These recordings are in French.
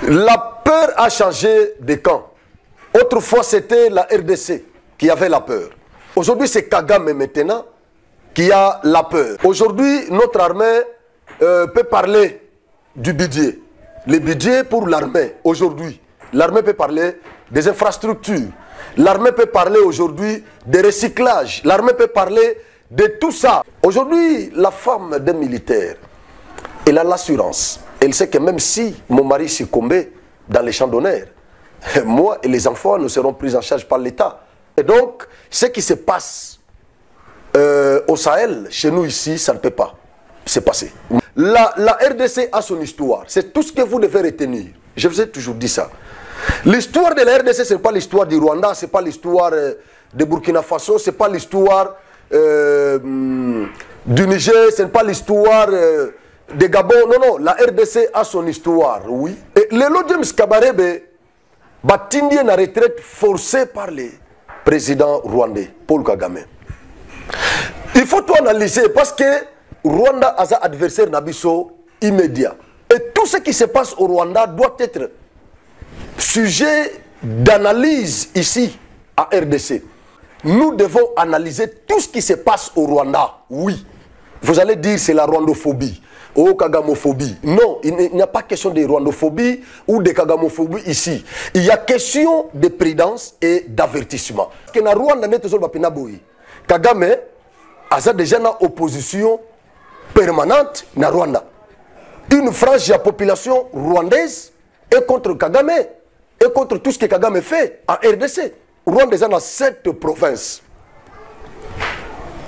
La peur a changé de camp. Autrefois, c'était la RDC qui avait la peur. Aujourd'hui, c'est Kagame maintenant qui a la peur. Aujourd'hui, notre armée peut parler du budget. Le budget pour l'armée, aujourd'hui. L'armée peut parler des infrastructures. L'armée peut parler aujourd'hui des recyclages. L'armée peut parler de tout ça. Aujourd'hui, la femme d'un militaire, elle a l'assurance. Elle sait que même si mon mari succombait dans les champs d'honneur, moi et les enfants nous serons pris en charge par l'État. Et donc, ce qui se passe au Sahel, chez nous ici, ça ne peut pas se passer. La RDC a son histoire. C'est tout ce que vous devez retenir. Je vous ai toujours dit ça. L'histoire de la RDC, ce n'est pas l'histoire du Rwanda, ce n'est pas l'histoire de Burkina Faso, ce n'est pas l'histoire du Niger, ce n'est pas l'histoire de Gabon. Non, non, la RDC a son histoire, oui. Et le James Kabarebe, Batindi en retraite forcée par le président rwandais, Paul Kagame. Il faut tout analyser parce que Rwanda a un adversaire Nabiso immédiat. Et tout ce qui se passe au Rwanda doit être sujet d'analyse ici à RDC. Nous devons analyser tout ce qui se passe au Rwanda. Oui. Vous allez dire c'est la rwandophobie. Oh, kagamophobie. Non, il n'y a pas question de rwandophobie ou de kagamophobie ici. Il y a question de prudence et d'avertissement. Parce que dans Rwanda, Kagame a déjà une opposition permanente dans Rwanda. Une frange de la population rwandaise est contre Kagame et contre tout ce que Kagame fait en RDC. Rwanda est dans 7 provinces.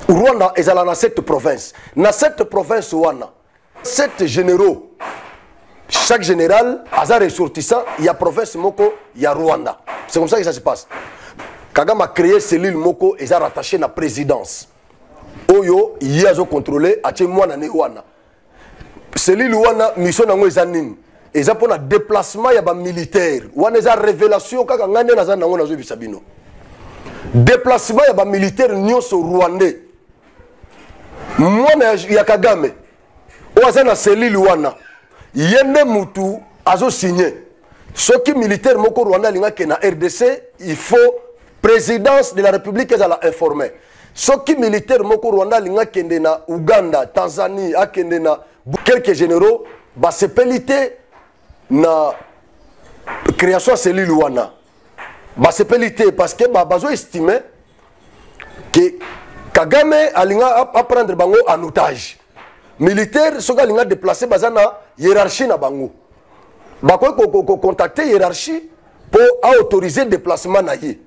Rwanda est dans 7 provinces. Dans 7 provinces, 7 généraux. Chaque général a un ressortissant. Il y a province Moko, il y a Rwanda. C'est comme ça que ça se passe. Kagame a créé cellule Moko et a rattaché à la présidence. Oyo, il y a contrôlé à Tchémoana Néwana. Cellule Wana, mission n'a pas été et ça pour un déplacement, il y a des militaires. Il y a une révélation. Déplacement, il y a des militaires rwandais. Moi, il y a Kagame. Il y a une cellule Wana. Il y a un moutou à signer. Ce qui est militaire rwandais qui est dans RDC, il faut présidence de la République qui est informée. Ce qui est militaire rwandais qui est dans Ouganda, Tanzanie, quelques généraux, c'est pelité na création de cellule wana. C'est pelité parce que bazo estimé que Kagame a prendre bango en otage. Militaire soga linga déplacer bazana hiérarchie na bango. Bako contacter hiérarchie pour autoriser le déplacement na yé.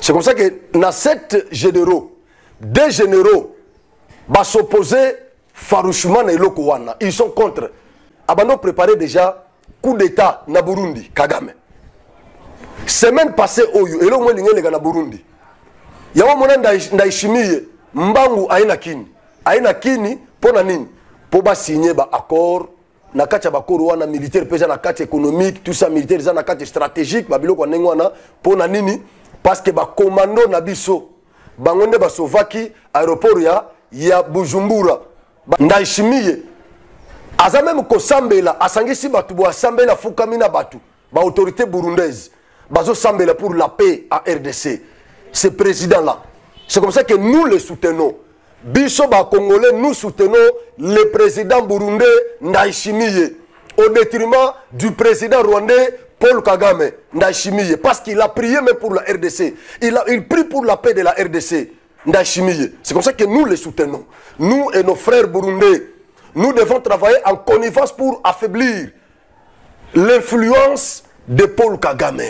C'est comme ça que dans 7 généraux, 2 généraux s'opposer farouchement na iloko wana. Ils sont contre. Abano préparé déjà coup d'état na Burundi, Kagame. Semaine passée, oyo, et là, moi, l'ingé na Burundi. Yawa mona ndaishimiye, mbangu aina kini, pona nini? Po ba signer ba accord, na kati ba koro wana militaire pesa na kati économique, tout ça militaire za na kati stratégique, ba biloko nengo wana, pona nini? Parce que ba commando na biso, bangonde ba Sovaki, aéroport ya Bujumbura. Ndaishimiye. Aza même ko sambela asangisi batu bo sambela fukamina batu ba autorité burundaise bazo sambela pour la paix à RDC. Ce président là, c'est comme ça que nous le soutenons. Biso ba congolais, nous soutenons le président burundais Ndayishimiye au détriment du président rwandais Paul Kagame Ndayishimiye parce qu'il a prié même pour la RDC. Il prie pour la paix de la RDC Ndayishimiye. C'est comme ça que nous le soutenons. Nous et nos frères burundais. Nous devons travailler en connivence pour affaiblir l'influence de Paul Kagame.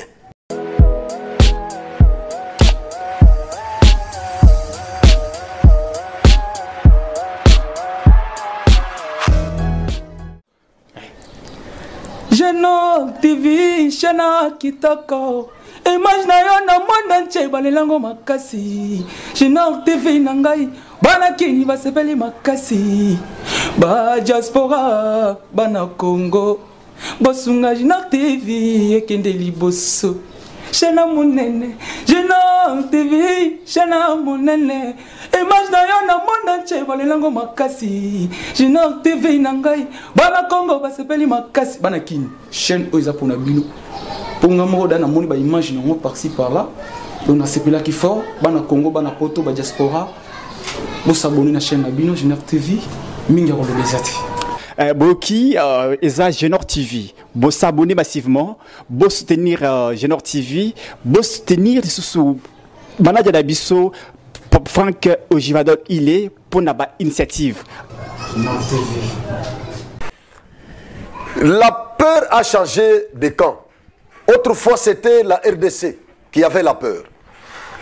Jeno TV, Shana Kitoko. Imagine yo na monde entier balelango makasi. Jeno TV nangai. Bana kini basepeli makasi. Ba diaspora bana Congo. Bosunga Jino TV ekende liboso. Shana munene. Jino TV, Shana munene. image na yo na monde entier balelango makasi Junior TV na ngai bana Congo basepeli makasi bana kini chaîne oyo eza mpona bino mpo nga moko da namoni baimage nango par-ci par-là donc nasepelaki fort bana Congo bana poto badiaspora bosabone na chaîne na bino Junior TV mingi ya kolobeza te Boki eza Junior TV bo s'abonner massivement bo soutenir Junior TV bo soutenir sous manager d'Abisso Franck Ojivadol il est pour naba initiative Junior TV. La peur a changé de camp. Autrefois c'était la RDC qui avait la peur.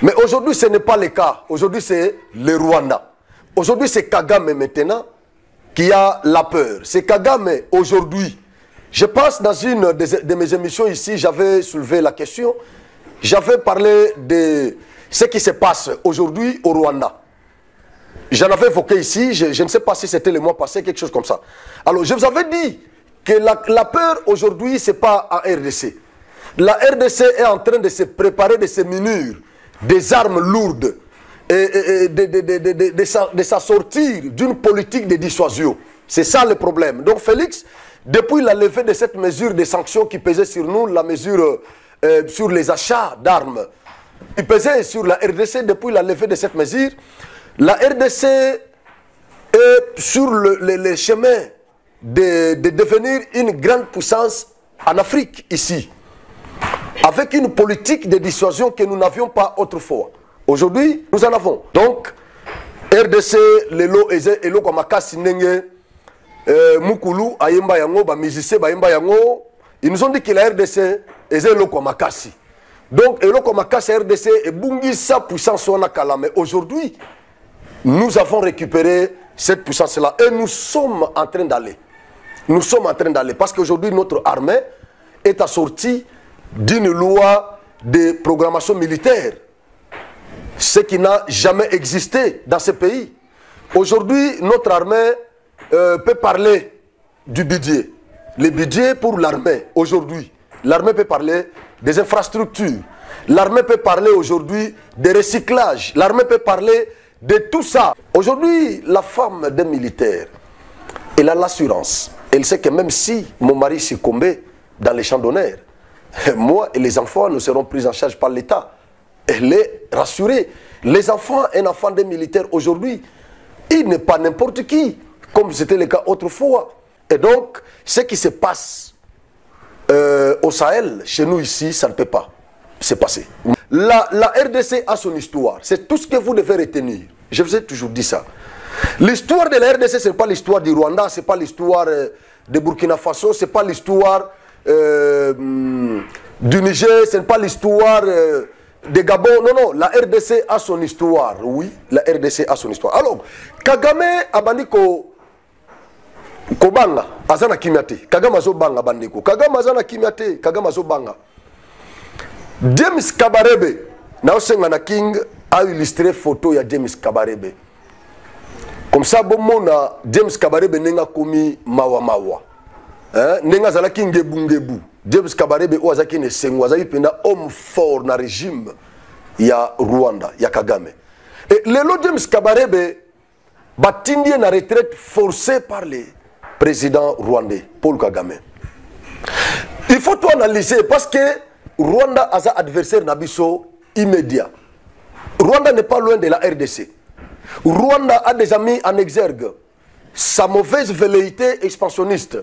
Mais aujourd'hui ce n'est pas le cas. Aujourd'hui c'est le Rwanda. Aujourd'hui c'est Kagame maintenant qui a la peur. C'est Kagame aujourd'hui. Je pense dans une de mes émissions ici, j'avais soulevé la question. J'avais parlé de ce qui se passe aujourd'hui au Rwanda. J'en avais évoqué ici, je ne sais pas si c'était le mois passé, quelque chose comme ça. Alors je vous avais dit que la peur aujourd'hui, ce n'est pas en RDC. La RDC est en train de se préparer, de se munir des armes lourdes et de s'assortir d'une politique de dissuasion. C'est ça le problème. Donc Félix, depuis la levée de cette mesure de sanctions qui pesait sur nous, la mesure sur les achats d'armes, qui pesait sur la RDC depuis la levée de cette mesure, la RDC est sur le chemin de devenir une grande puissance en Afrique, ici, avec une politique de dissuasion que nous n'avions pas autrefois. Aujourd'hui, nous en avons. Donc, RDC, Lelo, Elo, Kwamakasi, Nenge, Mukulu, Ayemba Yango, Bamizise, Bayemba Yango, ils nous ont dit que la RDC est Elo, Kwamakasi. Donc, Elo, Kwamakasi, RDC, et Bungi, sa puissance, on a calme. Mais aujourd'hui, nous avons récupéré cette puissance-là et nous sommes en train d'aller. Nous sommes en train d'aller parce qu'aujourd'hui, notre armée est assortie d'une loi de programmation militaire. Ce qui n'a jamais existé dans ce pays. Aujourd'hui, notre armée peut parler du budget. Le budget pour l'armée, aujourd'hui. L'armée peut parler des infrastructures. L'armée peut parler aujourd'hui des recyclages. L'armée peut parler de tout ça. Aujourd'hui, la femme d'un militaire, elle a l'assurance. Elle sait que même si mon mari succombait dans les champs d'honneur, moi et les enfants, nous serons pris en charge par l'État. Elle est rassurée. Les enfants, un enfant d'un militaire aujourd'hui, il n'est pas n'importe qui, comme c'était le cas autrefois. Et donc, ce qui se passe au Sahel, chez nous ici, ça ne peut pas se passer. La RDC a son histoire. C'est tout ce que vous devez retenir. Je vous ai toujours dit ça. L'histoire de la RDC, ce n'est pas l'histoire du Rwanda, ce n'est pas l'histoire de Burkina Faso, ce n'est pas l'histoire du Niger, ce n'est pas l'histoire de Gabon. Non, non, la RDC a son histoire. Oui, la RDC a son histoire. Alors, Kagame Abandiko Kobanga, Azana Kimiate, Kagame Azobanga Bandiko, Kagame Azana Kimiate, Kagame Azobanga. James Kabarebe, Naosenga King a illustré photo ya James Kabarebe. Comme ça, bon mona James Kabarebe nenga komi mawa mawa. Nenga zalaki ngebu ngebu. James Kabarebe oazaki ne sengwa zaki penda homme fort na régime ya Rwanda, ya Kagame. Et lelo James Kabarebe batindi na retraite forcée par le président rwandais Paul Kagame. Il faut tout analyser parce que Rwanda a un adversaire nabiso immédiat. Rwanda n'est pas loin de la RDC. Rwanda a des amis en exergue. Sa mauvaise velléité expansionniste.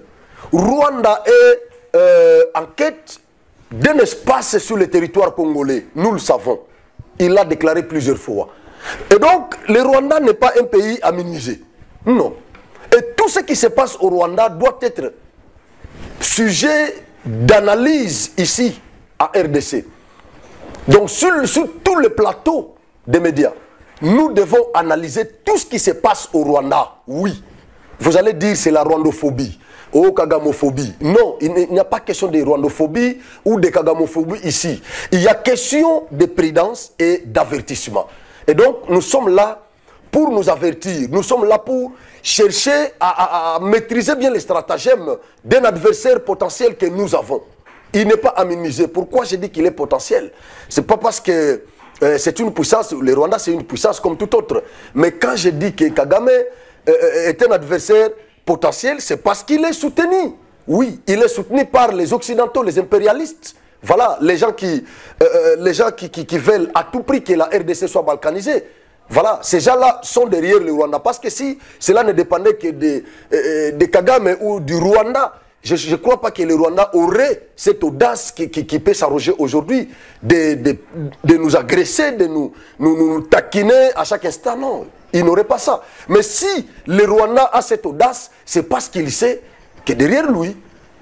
Rwanda est en quête d'un espace sur le territoire congolais. Nous le savons. Il l'a déclaré plusieurs fois. Et donc, le Rwanda n'est pas un pays à minimiser. Non. Et tout ce qui se passe au Rwanda doit être sujet d'analyse ici, à RDC. Donc, sur tout le plateau des médias, nous devons analyser tout ce qui se passe au Rwanda. Oui. Vous allez dire c'est la rwandophobie. Oh, kagamophobie. Non, il n'y a pas question de rwandophobie ou de kagamophobie ici. Il y a question de prudence et d'avertissement. Et donc, nous sommes là pour nous avertir. Nous sommes là pour chercher à maîtriser bien les stratagèmes d'un adversaire potentiel que nous avons. Il n'est pas à minimiser. Pourquoi je dis qu'il est potentiel? Ce n'est pas parce que c'est une puissance, le Rwanda c'est une puissance comme tout autre. Mais quand je dis que Kagame est un adversaire potentiel, c'est parce qu'il est soutenu. Oui, il est soutenu par les Occidentaux, les impérialistes. Voilà, les gens qui veulent à tout prix que la RDC soit balkanisée. Voilà, ces gens-là sont derrière le Rwanda. Parce que si cela ne dépendait que de Kagame ou du Rwanda, je ne crois pas que le Rwanda aurait cette audace qui peut s'arroger aujourd'hui de nous agresser, de nous taquiner à chaque instant. Non, il n'aurait pas ça. Mais si le Rwanda a cette audace, c'est parce qu'il sait que derrière lui,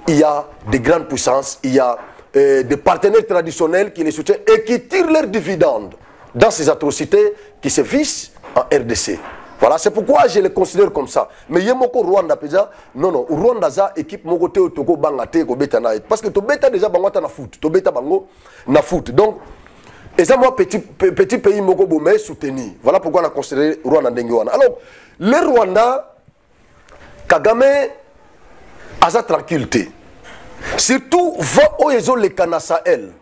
il y a des grandes puissances, il y a des partenaires traditionnels qui les soutiennent et qui tirent leurs dividendes dans ces atrocités qui se vissent en RDC. Voilà, c'est pourquoi je les considère comme ça. Mais il y a beaucoup Rwanda, non, non, Rwanda a équipe mogote toko bangate ko beta na parce que to beta déjà bangata na foot, to beta bango na foot. Donc et ça moi petit pays moko bomé soutenu. Voilà pourquoi on a considéré Rwanda ndengiwana. Alors, le Rwanda Kagame a sa tranquillité. Surtout, va au Ezo le Kana Sahel.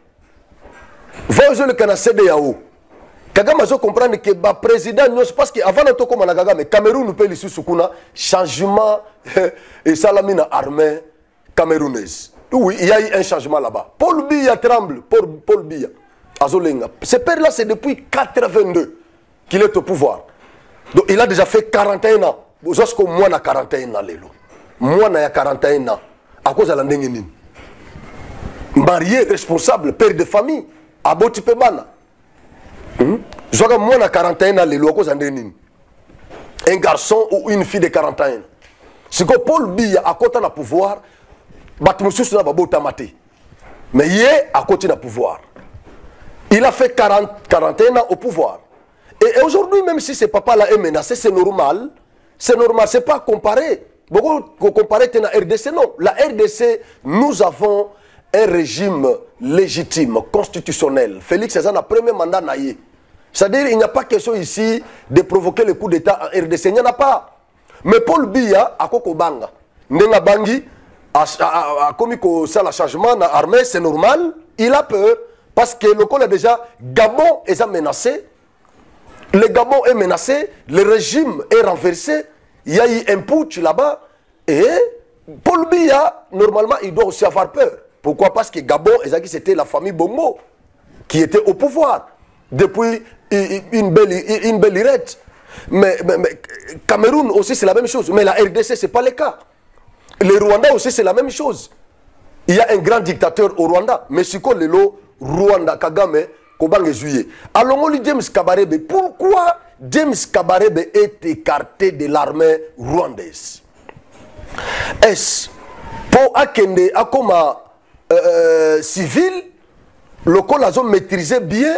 Va au Ezo le Kana CEDEAO. Kagame a comprendre que le président, parce qu'avant de tout comme Kagame, Cameroun nous paye ici sous changement et salamina armée camerounaise. Oui, il y a eu un changement là-bas. Paul Biya tremble, Paul Biya. Azolenga. Ce père-là, c'est depuis 82 qu'il est au pouvoir. Donc il a déjà fait 41 ans. Jusqu'au moins à 41 ans. Moi, il y a 41 ans. À cause de la Ndengenin. Marié, responsable, père de famille. Aboti Pebana. Moi, il y a 41 ans. À cause de la Ndengenin. Un garçon ou une fille de 41 ans. C'est que Paul Biya, à côté du pouvoir, mais il est à côté du pouvoir. Il a fait 41 ans au pouvoir. Et aujourd'hui, même si ce papa-là est menacé, c'est normal. C'est normal, c'est pas comparé. Beaucoup comparer à la RDC, non. La RDC, nous avons un régime légitime, constitutionnel. Félix Cézanne a premier mandat naïe. C'est-à-dire, il n'y a pas question ici de provoquer le coup d'État en RDC. Il n'y en a pas. Mais Paul Biya, à Kokobanga, Nenga Bangi, a commis ça, le changement dans l'armée, c'est normal. Il a peur parce que le col est déjà Gabon est menacé. Le Gabon est menacé, le régime est renversé. Il y a eu un putsch là-bas. Et Paul Biya, normalement, il doit aussi avoir peur. Pourquoi? Parce que Gabon, c'était la famille Bongo qui était au pouvoir depuis une belle irette. Mais Cameroun aussi, c'est la même chose. Mais la RDC, ce n'est pas le cas. Le Rwanda aussi, c'est la même chose. Il y a un grand dictateur au Rwanda. Mais si on le Rwanda, Kagame, Kobange Juillet. Alors, on dit James Kabarebe. Pourquoi James Kabarebe est écarté de l'armée rwandaise? Est-ce pour Akende, comme civil, le col a maîtrisé bien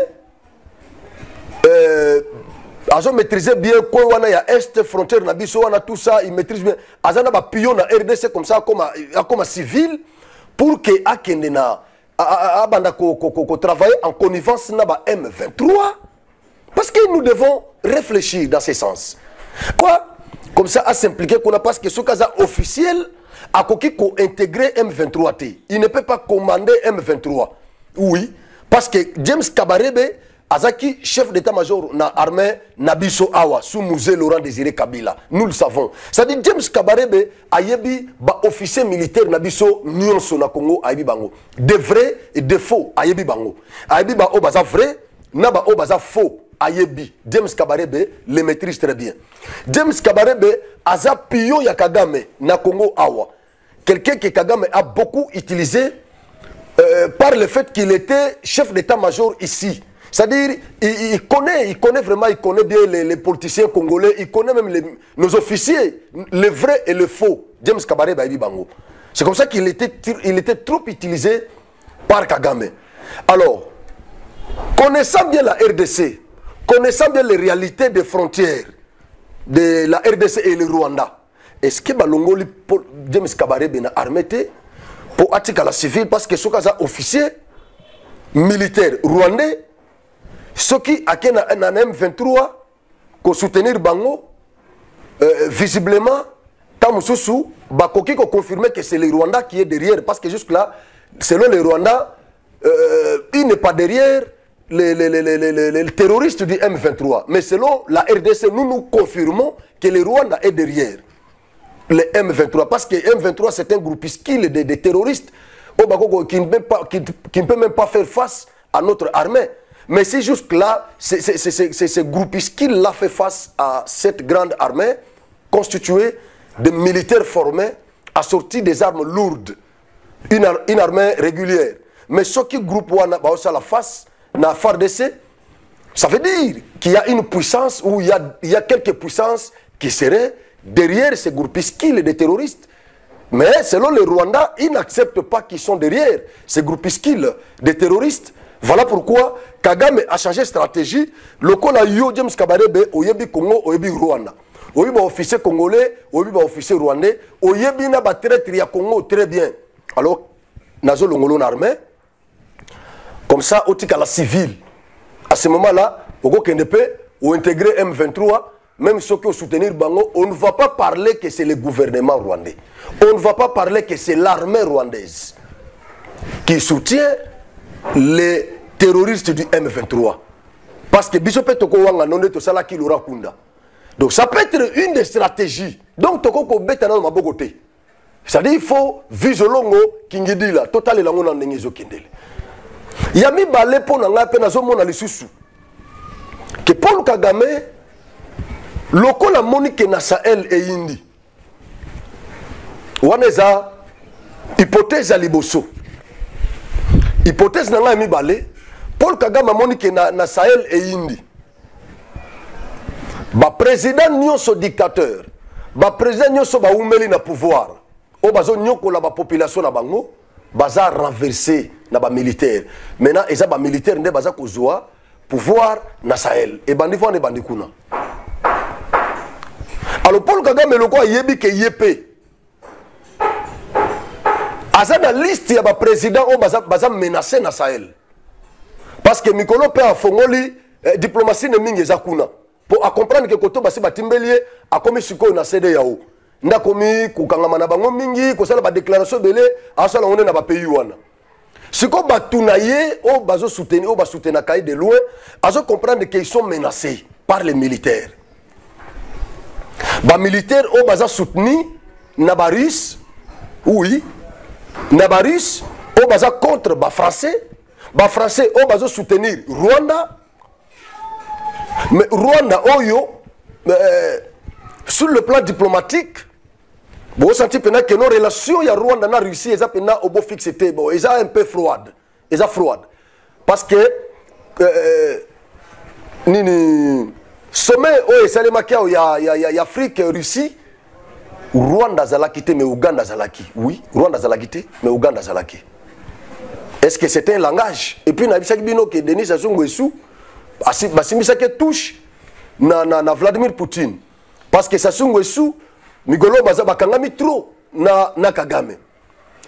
quoi il y a est frontière na biso on a tout ça il maîtrise bien azana ba pion na RDC comme ça comme civil pour que Akende na abanda ko travailler en connivence na ba M23 parce que nous devons réfléchir dans ce sens quoi comme ça à s'impliquer qu'on a parce que ce cas officiel a ko intégrer M23 il ne peut pas commander M23 oui parce que James Kabarebe Azaki, chef d'état-major na armée Nabiso Awa, sous Mouzé Laurent Désiré Kabila. Nous le savons. C'est-à-dire James Kabarebe ayebi ba officier militaire Nabiso Nyonso na Congo ayebi bango. De vrai et de faux ayebi bango. Ayebi ba obaza vrai, na ba obaza faux ayebi. James Kabarebe le maîtrise très bien. James Kabarebe aza pion ya Kagame na Congo Awa. Quelqu'un que Kagame a beaucoup utilisé par le fait qu'il était chef d'état-major ici. C'est-à-dire, il connaît vraiment, il connaît bien les politiciens congolais, il connaît même nos officiers, les vrais et les faux. James Kabarebe Baïbi Bango. C'est comme ça qu'il était trop utilisé par Kagame. Alors, connaissant bien la RDC, connaissant bien les réalités des frontières de la RDC et le Rwanda, est-ce que Balongoli James Kabarebe n'a armé pour attirer la civile parce que ce cas officier militaire rwandais ce qui a un M23 pour soutenir Bango, visiblement, Tamususu, Bakoki a confirmé que c'est le Rwanda qui est derrière. Parce que jusque-là, selon le Rwanda, il n'est pas derrière les terroristes du M23. Mais selon la RDC, nous confirmons que le Rwanda est derrière le M23. Parce que M23, c'est un groupuscule de terroristes qui ne peut même pas faire face à notre armée. Mais c'est juste là, ce groupuscule-là fait face à cette grande armée constituée de militaires formés, assortis des armes lourdes. Une armée régulière. Mais ce qui groupe à la face, na FARDC, ça veut dire qu'il y a une puissance ou il y a quelques puissances qui seraient derrière ces groupuscules de terroristes. Mais selon le Rwanda, ils n'acceptent pas qu'ils sont derrière ces groupuscules de terroristes. Voilà pourquoi Kagame a changé de stratégie. Le Kona Yo James Kabarebe, Oyebi Congo, Oyebi Rwanda. Oyebi officier congolais, Oyebi officier rwandais, Oyebi na ba traître ya Congo très bien. Alors, Nazo Longolo armée. Comme ça, au tika la civile. À ce moment-là, au Kendepe, ou intégrer M23, même ceux qui ont soutenir Bango, on ne va pas parler que c'est le gouvernement rwandais. On ne va pas parler que c'est l'armée rwandaise qui soutient les terroristes du M23. Parce que Bishop Toko Wanga non de Sala qui l'aura kunda. Donc ça peut être une des stratégies. Donc Toko ko betana ma bogote. C'est-à-dire il faut viser longo kingidi la total la ngona ndengezo kindele. Yami balé pour nga pe nazo mona lisusu. Que Paul Kagame loko la Monique na Sahel et Indi. Waneza hypothèse à liboso. Hypothèse nanga mi balé Paul Kagame Monique na Sahel et Indi. Ba président nyonso dictateur. Ba président nyonso ba umeli na pouvoir. O bazo nyoko la ba population na bango baza renversé na ba militaire. Maintenant eza ba militaire nde baza kozwa pouvoir na Sahel. Et bandi fo ne bandi kuna. Alors Paul Kagame loko yebi ke yepé. Aza na liste ya ba président o baza menacé na Sahel. Parce que Mikolo pe a fongoli diplomatie ne mingi eza kuna. Pour comprendre que koto basi batimbelie a komi siko na CEDEAO. Nda komi kukangama na bango mingi ko sala ba déclaration belé a sala on na ba pays wana. Siko batuna ye o bazo soutenir o ba soutenir kai de loin, azo comprendre qu'ils sont menacés par les militaires. Ba militaire o baza soutenir na ba russe, oui, na ba russe o baza contre ba français o bazo soutenir Rwanda. Mais Rwanda, sur le plan diplomatique, vous sentez que nos relations, il y a Rwanda et la Russie, ils ont beau fixé, ils ont un peu froide. Ils ont froide. Parce que, sommet, il y a Afrique, Russie, Rwanda Zalakité, mais Ouganda Zalaki. Oui, Rwanda Zalakité, mais Ouganda Zalaki. Est-ce que c'est un langage? Et puis, il y a Denis Sassou Nguesso. Basimisa ke touche na Vladimir Poutine parce que Sassou Nguesso migolo baza bakangami trop na Kagame.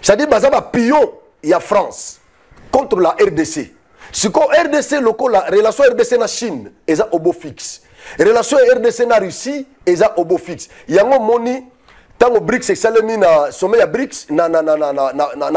C'est-à-dire baza ba pion ya France contre la RDC. Si ko RDC loko la relation RDC na Chine eza obo fixe. Relation RDC na Russie eza obo fixe. Yango moni tango BRICS salemi na sommet ya BRICS na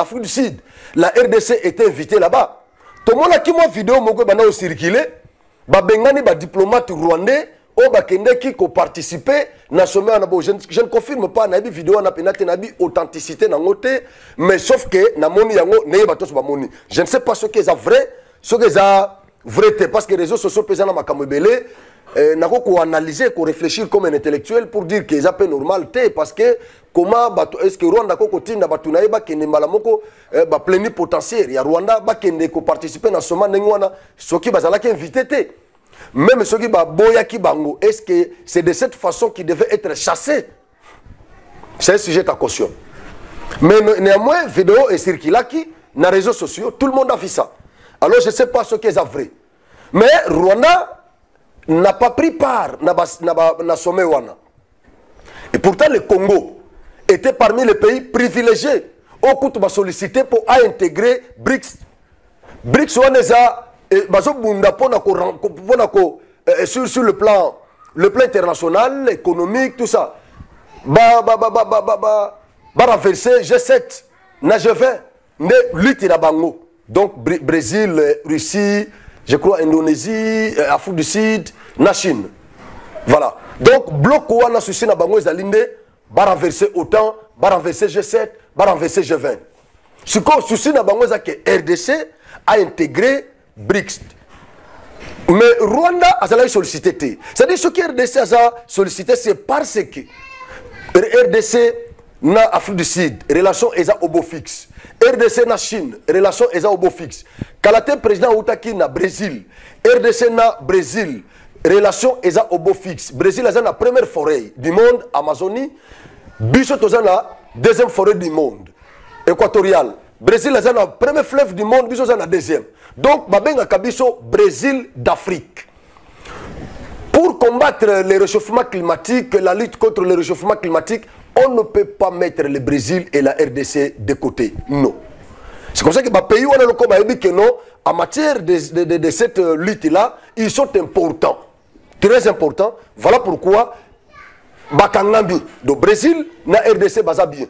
Afrique du Sud. La RDC était invitée là-bas. Tout le monde a qui moi vidéo moko bana au circuler. Bengani ba diplomate rwandais o bakende qui ko participer na sommet na bo je ne confirme pas na bi vidéo na penate na bi authenticité na ngote mais sauf que na moni yango ne ba to ba moni je ne sais pas ce que est vrai ce que est vrai parce que les réseaux sociaux pesant na makamebele na ko analyser ko réfléchir comme un intellectuel pour dire que ça peut normal parce que comment est-ce que Rwanda ko tinda batu na yeba kende mbala moko ba plénipotentiaire ya Rwanda ba kende ko participer na soma ndengwana soki bazala ki invité té même soki ba boya ki bango est-ce que c'est de cette façon qu'il devait être chassé? C'est un sujet à caution. Mais néanmoins vidéo est circulée qui na réseaux sociaux tout le monde a vu ça. Alors je sais pas ce qui est vrai. Mais Rwanda n'a pas pris part na sommet wana. Et pourtant le Congo était parmi les pays privilégiés au coup de sollicité pour intégrer BRICS. BRICS waneza bazo bunda pona sur le plan international, économique, tout ça. Renverser G7, na G20, ne lutte na bango. Donc Brésil, Russie, je crois Indonésie, Afrique du Sud, na Chine. Voilà. Donc, bloc où on a souci na bango ezalinde, va renverser OTAN, va renverser G7, va renverser G20. Ce qu'on souci na bango c'est que RDC a intégré BRICS. Mais Rwanda a sollicité. C'est-à-dire ce que RDC a sollicité, c'est parce que RDC na Afrique du Sud, relation est au beau fixe. RDC na Chine, relation est au beau fixe. Kalate président Outaki na Brésil, RDC na Brésil, relation est au beau fixe. Brésil est la première forêt du monde, Amazonie. Bichot est la deuxième forêt du monde, équatoriale. Brésil est la première fleuve du monde, Bichot est la deuxième. Donc, Babenga Kabiso, Brésil d'Afrique. Pour combattre le réchauffement climatique, la lutte contre le réchauffement climatique, on ne peut pas mettre le Brésil et la RDC de côté. Non. C'est comme ça que les pays ont dit que non, en matière de cette lutte-là, ils sont importants. Très importants. Voilà pourquoi Bakangambi, le Brésil, na RDC, baza bien.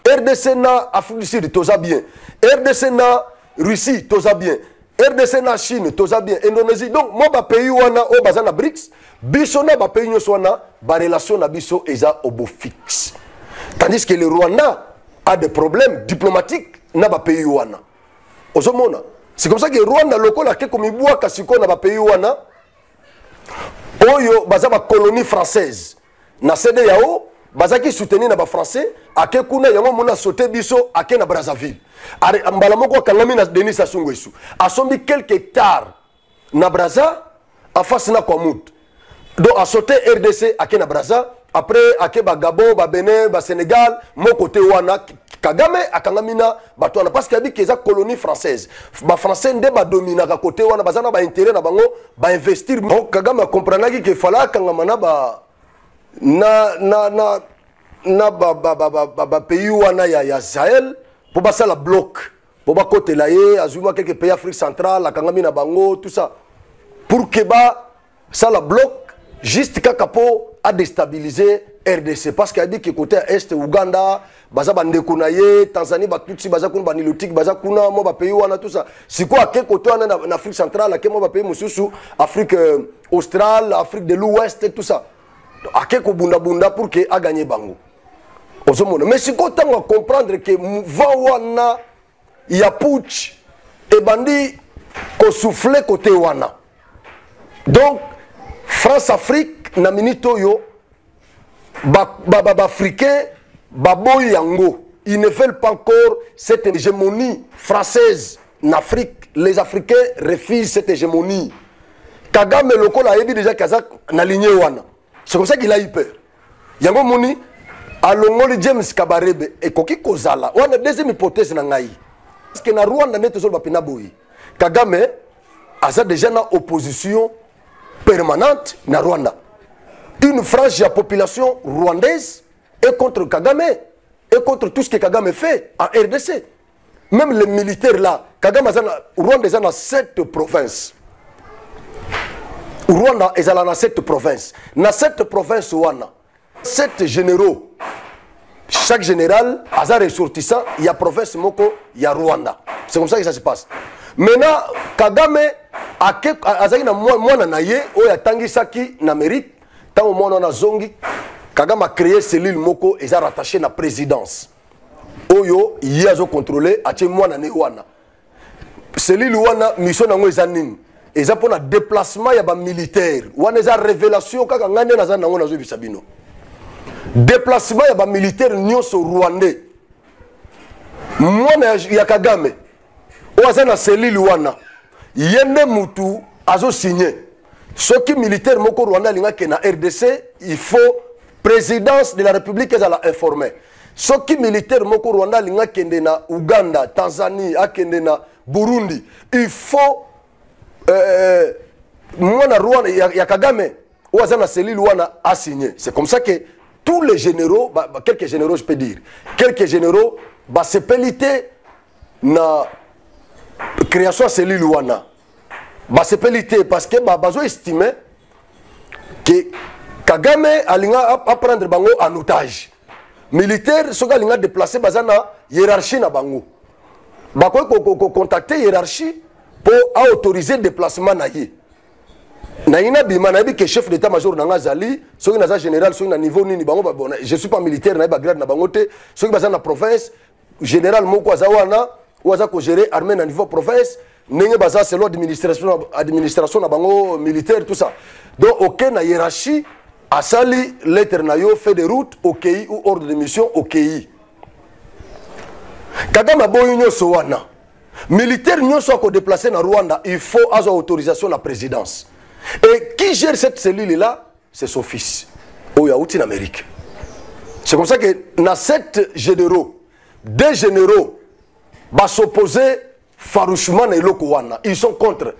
RDC na Afrique du Sud, toza bien. RDC na Russie, toza bien. RDC na Chine, toza bien. Indonésie. Donc, moi, les pays où on a baza na BRICS, biso na ba pays où on a ba relation na biso eza obo fixe. Tandis que le Rwanda a des problèmes diplomatiques na ba pays où on a. C'est comme ça que le Rwanda local a comme iboua kasiko na ba pays où on a. Oyo baza ba colonie française. Na CEDEAO baza ki soutenir na ba français ake kuna yango mona sauté biso ake na Brazzaville. Are mbala moko kangami na Denis Sassou Nguesso. Asombi quelques hectares na Brazza en face na Kwamout. Donc a sauté RDC ake na Brazza, après ake ba Gabon, ba Bénin, ba Sénégal, mon côté wana Kagame akangami na batwana parce qu'il a dit que c'est colonie française. Ba français nde ba domina ka côté wana bazana ba intérêt na bango ba investir. Donc Kagame comprendre qu'il fallait kangama na ba ba pays wana ya Sahel pour passer la bloc pour ba côté là azuma quelques pays Afrique centrale la kangami na bango tout ça pour que ba ça la bloc juste kakapo a déstabilisé RDC parce qu'il a dit que côté est Ouganda baza bandeko na ye Tanzanie ba tutsi baza kuna banilotique baza kuna mo ba pays wana tout ça c'est quoi que côté wana na Afrique centrale que mo ba pays mususu Afrique australe Afrique de l'Ouest tout ça akeko bunda bunda pour que a gagné bango. Mais si on va comprendre que Wana, il y a putsch et bandi qu'on souffle côté Wana. Donc, France-Afrique, na minito yo, africain, baboy yango. Ils ne veulent pas encore cette hégémonie française en Afrique. Les Africains refusent cette hégémonie. Kagame Loko a dit déjà Kazak na lignée Wana. C'est comme ça qu'il a eu peur. Yango Moni, alongoli James Kabarebe et koki kozala on a deuxième hypothèse na ngai parce que na Rwanda net zo bapina boyi Kagame a déjà na opposition permanente na Rwanda une frange de la population rwandaise est contre Kagame et contre tout ce que Kagame fait en RDC même les militaires là Kagame Rwanda est dans 7 provinces Rwanda est dans 7 provinces na 7 provinces wana 7 généraux. Chaque général, à sa ressortissant, il y a province Moko, il y a Rwanda. C'est comme ça que ça se passe. Maintenant, Kagame a zaki na mwana na ye, o ya tangi saki na mérite, tant au mwana na zongi, Kagame a créé cellule Moko et a rattaché na présidence. Oyo, il a contrôlé, a tché mwana ne wana. Cellule wana, mission na ngo ezanin. Et ça pour un déplacement, il y a des militaires. Wana eza révélation, kaka ngane na zan na ngo na zo bisabino. Déplacement il y a des militaires nyonso rwandais. Moi ya Kagame. Oaza na cellule wana. Yende mutu azo signé. Soki militaire moko Rwanda linga ke na RDC, il faut présidence de la République ezala informé. Soki militaire moko Rwanda linga kende na Uganda, Tanzanie, akende na Burundi, il faut moi na Rwanda ya Kagame oaza na cellule wana a signé. C'est comme ça que tous les généraux, quelques généraux je peux dire, quelques généraux, se pelité na création de cellule wana. Se pelité parce que bazo estimé que Kagame a prendre bango en otage. Militaire, ce gars a déplacé bazana hiérarchie na bango. Bako contacter hiérarchie pour autoriser déplacement na ye na ina bima na bi que chef d'état-major na ngazali soki na général soki na niveau nini bango bon je suis pas militaire na ba grade na bango te soki baza na province général moko azawana ou aza ko gérer armée na niveau province ndenge baza selon administration na bango militaire tout ça donc aucun na hiérarchie asali lettre na yo fait de route OKI ou ordre de mission OKI Kagame boyo nyonso wana militaire nyonso ako déplacer na Rwanda il faut avoir autorisation la présidence et qui gère cette cellule là c'est son fils Oyauti en Amérique c'est comme ça que na 7 généraux 2 généraux va s'opposer farouchement na eloko wana ils sont contre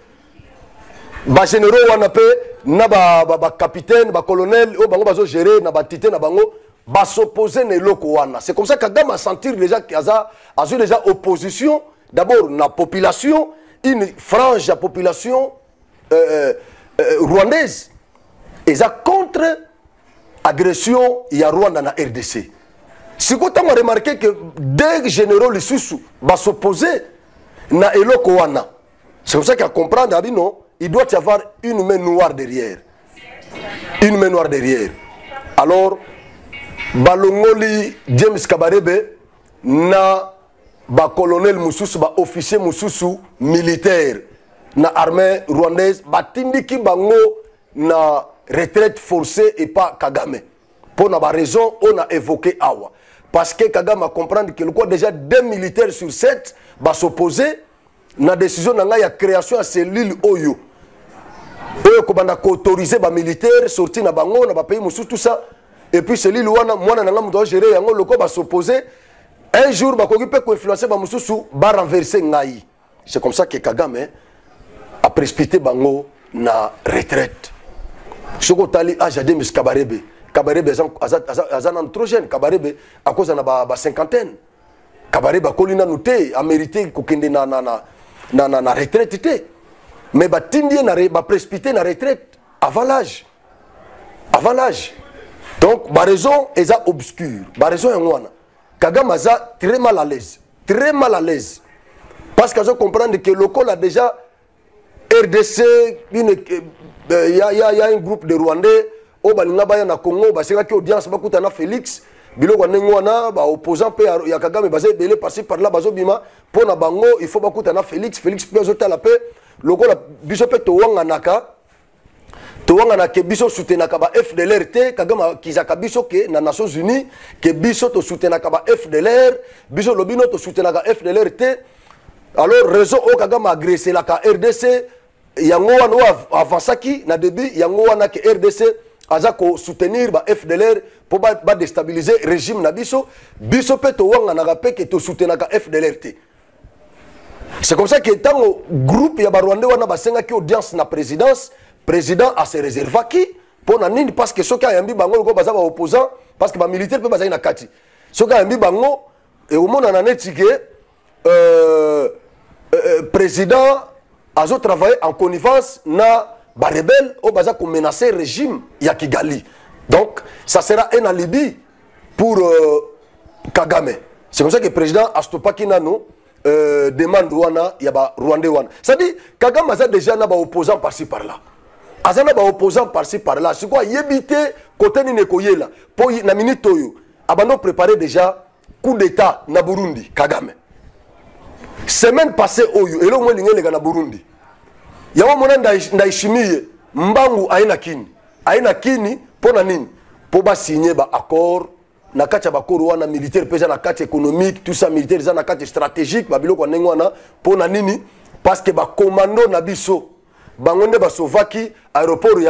ba généraux wana pe na ba capitaine ba colonel o bango bazo gérer na ba tité na bango va s'opposer na eloko wana c'est comme ça que Kagame a sentir déjà qu'il a déjà opposition d'abord la population une frange de la population rwandaise et ça contre agression il y a Rwanda na RDC si vous avez remarqué que 2 généraux les sous va s'opposer na eloko wana c'est comme ça qu'il a comprendre non il doit y avoir une main noire derrière alors balongoli James Kabarebe na ba colonel mususu ba officier mususu militaire na armée rwandaise batindiki bango na retraite forcée et pas Kagame pour na ba raison on a évoqué awa parce que Kagame a comprendre que le quoi déjà 2 militaires sur 7 va s'opposer na décision na nga ya création à cellule oyo ko banda ko autoriser ba militaire sortir na bango na ba pays mususu tout ça et puis cellule wana mwana na nga mu doit gérer yango le ko va s'opposer un jour ba ko influencer ba mususu ba renverser ngai c'est comme ça que Kagame a précipité bango na retraite soko tali ajade mis Kabarebe azan trop jeune Kabarebe à cause na ba cinquantaine Kabarebe kolina nuté a mérité ko kende na retraite té mais ba tindie na ba précipité na retraite avant l'âge donc ba raison eza obscure ba raison ngwana Kagame aza très mal à l'aise parce que je comprends que le col a déjà RDC il y a un groupe de Rwandais au balinga baya na Congo baseka ki audience bakuta na Félix biloko nengwana ba opposant pe ya Kagame basé belé passer par là bazo bima pour na bango il faut bakuta na Félix pe zota la paix le col biso pe to wanga ke biso soutenaka ba FDLR te Kagame kizaka biso ke na Nations Unies ke biso to soutenaka ba FDLR biso lobino to soutenaka FDLR te alors réseau o Kagame agressé la ka RDC yango wana avansaki na début yango wana ke RDC aza ko soutenir ba FDLR pour ba déstabiliser régime na biso pe to wanga na pe ke to soutenaka FDLR te c'est comme ça que tango groupe ya ba Rwandais wana basenga ki audience na président a se réservé qui pour na nini parce que soka yambi bango ko baza ba opposant parce que ba militaire pe baza na kati soka yambi bango et au monde na netike président a travaillé en connivence na ba rebelle au baza ko menacer régime ya Kigali donc ça sera un alibi pour Kagame c'est comme ça que le président a stoppé kinano demande wana ya ba Rwandais wana ça dit Kagame a déjà na ba opposant par-ci par-là azana ba opposant par-ci par-là c'est quoi yebité côté ni nekoyela pour na minute oyo abando préparer déjà coup d'état na Burundi Kagame semaine passée oyo elo mo lingé na Burundi yawo mona ndaishimiye mbangu aina kini pona nini po ba signer ba accord na kati ba koro wana militaire pesa na kati économique tout ça militaire za na kati stratégique ba biloko ndenge wana pona nini parce que ba commando na biso bangonde ba sovaki aéroport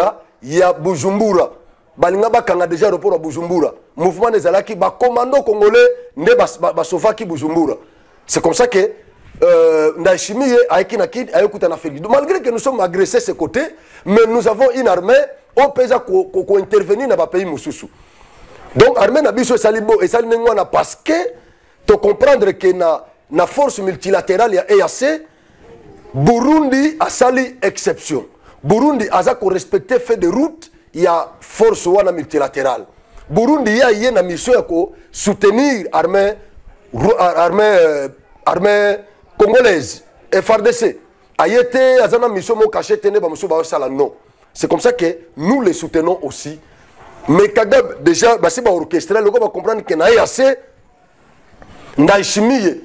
ya Bujumbura balinga bakanga déjà aéroport ya Bujumbura mouvement des alaki ba commando congolais nde ba sovaki Bujumbura c'est comme ça que Ndayishimiye ayekuta na Félix malgré que nous sommes agressés ce côté mais nous avons une armée au pays ko intervenir na ba pays mususu donc armée na biso salibo et sali ngwana parce que to comprendre que na force multilatérale ya EAC Burundi a sali exception Burundi aza ko respecter fait de route ya force wana multilatérale Burundi ya yena mission ya ko soutenir armée congolaise FARDC Ayete, Azana Mission, mon cachet, tenez, Bamuso, Baosala, non. C'est comme ça que nous les soutenons aussi. Mais Kagame, déjà, c'est pas orchestré, le gars va comprendre qu'il y a assez. Ndaishimiye.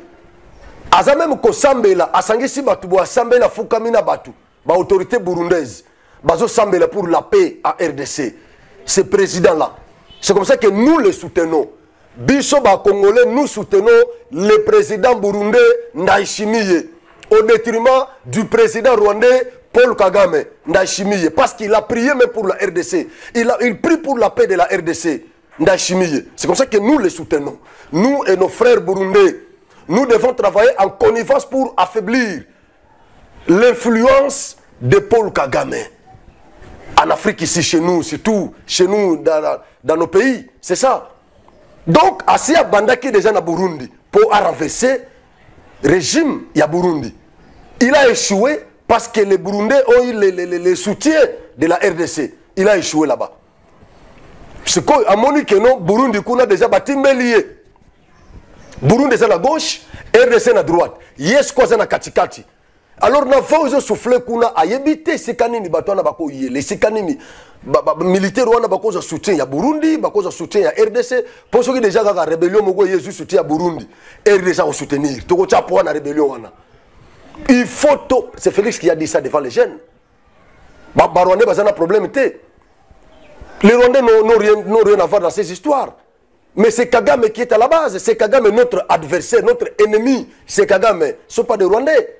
Aza même ko sambela, asangisi batu, bo sambela fukamina batu. Ba autorité burundaise. Bazo sambela pour la paix à RDC. Ce président-là. C'est comme ça que nous les soutenons. Biso ba Congolais, nous soutenons le président burundais Ndaishimiye. Au détriment du président rwandais Paul Kagame Ndaishimiye. Parce qu'il a prié même pour la RDC. Il prie pour la paix de la RDC. Ndaishimiye. C'est comme ça que nous les soutenons. Nous et nos frères burundais, nous devons travailler en connivence pour affaiblir l'influence de Paul Kagame. En Afrique, ici, chez nous, surtout chez nous, dans nos pays. C'est ça. Donc, Asia Bandaki déjà na Burundi, pour renverser le régime ya Burundi. Il a échoué parce que les Burundais ont eu le soutien de la RDC. Il a échoué là-bas. C'est qu'à mon que non, Burundi a déjà bâti lié. Burundi est à la gauche, RDC à la droite. Yes, quoi, c'est na katikati. Alors, nous avons soufflé qu'on a évité ces canini, les canini, militaires rwanda bakoza soutien ya Burundi, bakoza soutien ya RDC. Pour ceux qui déjà la rébellion, mogo Jésus soutien à Burundi, RDC à soutenir. Toko chapo na rébellion wana. Il faut tout. C'est Félix qui a dit ça devant les jeunes. Rwandais bazana un problème. Les Rwandais n'ont rien à voir dans ces histoires. Mais c'est Kagame qui est à la base. C'est Kagame notre adversaire, notre ennemi. C'est Kagame. Ce ne sont pas des Rwandais.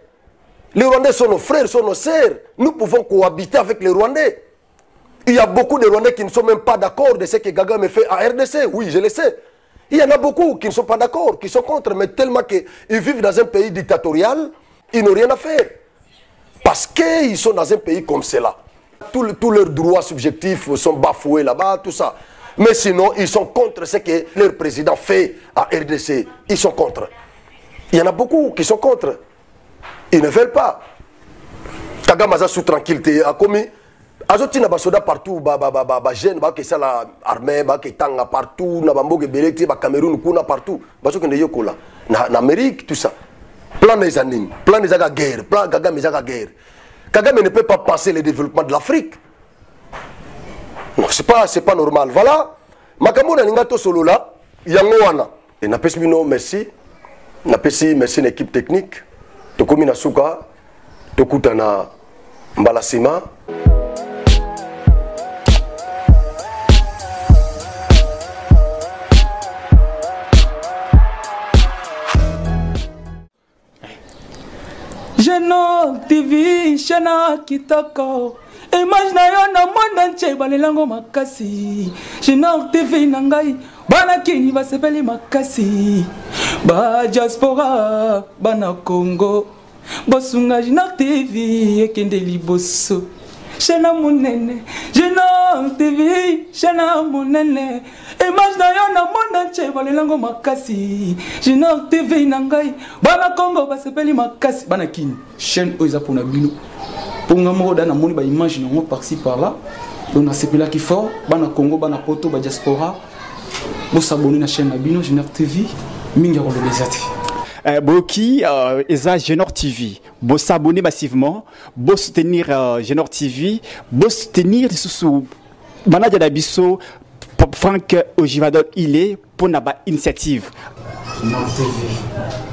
Les Rwandais sont nos frères, sont nos sœurs. Nous pouvons cohabiter avec les Rwandais. Il y a beaucoup de Rwandais qui ne sont même pas d'accord de ce que Kagame fait à RDC. Oui, je le sais. Il y en a beaucoup qui ne sont pas d'accord, qui sont contre. Mais tellement qu'ils vivent dans un pays dictatorial, ils n'ont rien à faire. Parce qu'ils sont dans un pays comme cela. Tous leurs droits subjectifs sont bafoués là-bas, tout ça. Mais sinon, ils sont contre ce que leur président fait à RDC. Ils sont contre. Il y en a beaucoup qui sont contre. Ils ne veulent pas. Kagame a sous tranquillité. A commis. Azotina basoda partout. Jeune, qui ça la armée, qui tanga partout. Na bamboge belekti, Cameroun, kuna partout. Baso kende yokola. Na Amérique, tout ça. Plan des animes. Plan des guerre. Plan Kagame des guerre. Kagame ne peut pas penser le développement de l'Afrique. Non, c'est pas normal. Voilà. Makamona ningato solo là. Yangoana. Et n'a pas merci. N'a pas merci l'équipe technique. Tokomi na suka. Tokutana mbalasima. Genok TV, Shana Kitoko. Image na yo na monde entier balelango makasi. Genok TV nangai bana kini basepeli makasi. Ba diaspora bana Congo. Bosunga Genok TV ekende liboso. Shana munene, Genok TV, Shana munene. Image na yo na monde entier balelango makasi. Genok TV nangai bana Congo basepeli makasi bana kini. Chaîne oiza pona bino. Ponga moko dana moni ba image nango par-ci par-là. Donc na sepela ki fort bana Congo bana poto ba diaspora. Bo s'abonner na chaîne na bino Genok TV minga ko lebezati. Boki eza Genok TV, bo s'abonner massivement, bo soutenir Genok TV, bo soutenir sous manager d'Abisso Franck Ojivadol il est pour na ba initiative. Genok TV.